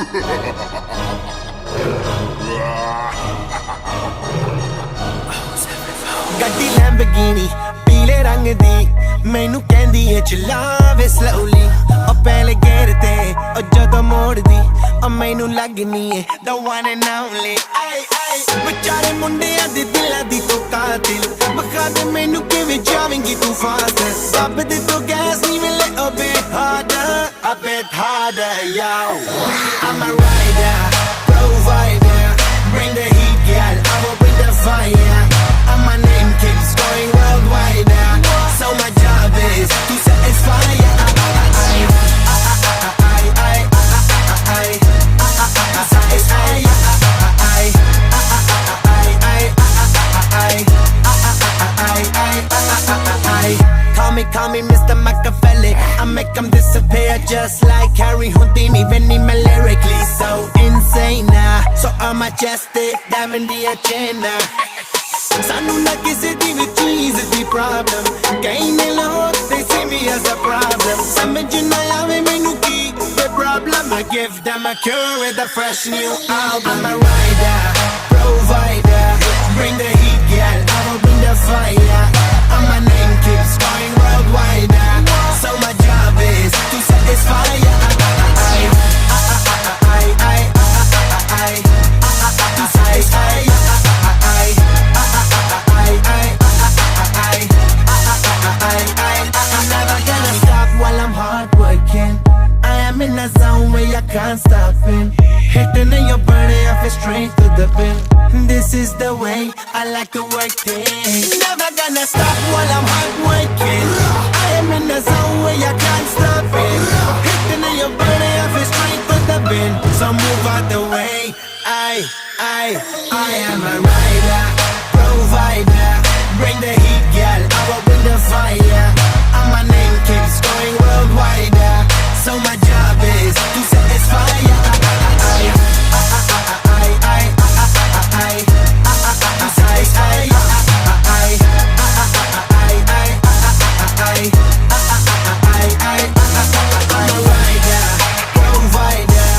ਗੱਡੀ ਲੈਂਬਰਗਿਨੀ ਪੀਲੇ ਰੰਗ ਦੀ ਮੈਨੂੰ ਕਹਿੰਦੀ ਏ ਚਲਾਵੇ slowly ਉਹ ਪਹਿਲੇ ਗੇਰ ਤੇ ਉਹ ਜਦੋਂ ਮੋੜਦੀ ਉਹ ਮੈਨੂੰ ਲੱਗਨੀ ਏ the one and only ਆਏ ਆਏ ਵਿਚਾਰੇ ਮੁੰਡਿਆਂ ਦੇ ਦਿਲਾਂ ਦੀ ਤੂੰ ਕਾਤਿਲ ਬਖਾ ਦੇ ਮੈਨੂੰ ਕਿਵੇਂ ਜਾਵੇਂਗੀ ਤੂੰ ਫਾਸਟ ਰੱਬ ਦੇ ਤੋਂ ਗੈਸ ਨਹੀਂ ਮਿਲੇ a bit harder yo I'm a rider provider bring the heat girl I will bring the fire and my name keeps going worldwide so my job is to satisfy Call me Mr. Machiavelli I make them disappear just like Harry Houdini Benny me lyrically so insane so I'm majestic diamond the agenda Sanu na kisi di vi cheese di problem Kahin lahore they see me as a problem Samajh na aave mainu ki the problem I give them a cure with a fresh new album I'm a rider provider bring the heat girl I will bring the fire and my name keeps going worldwide so my job is to satisfy to satisfy I'm never gonna stop while I'm hard working I am in a zone where I can't stop it Hitting in your body, I feel straight to the pin This is the way I like to work things Never gonna stop while I'm hard working I am in a zone where I can't stop it Hitting in your body, I feel straight to the pin So move out the way I am a rider, provider Bring the heat, girl, I will bring the fire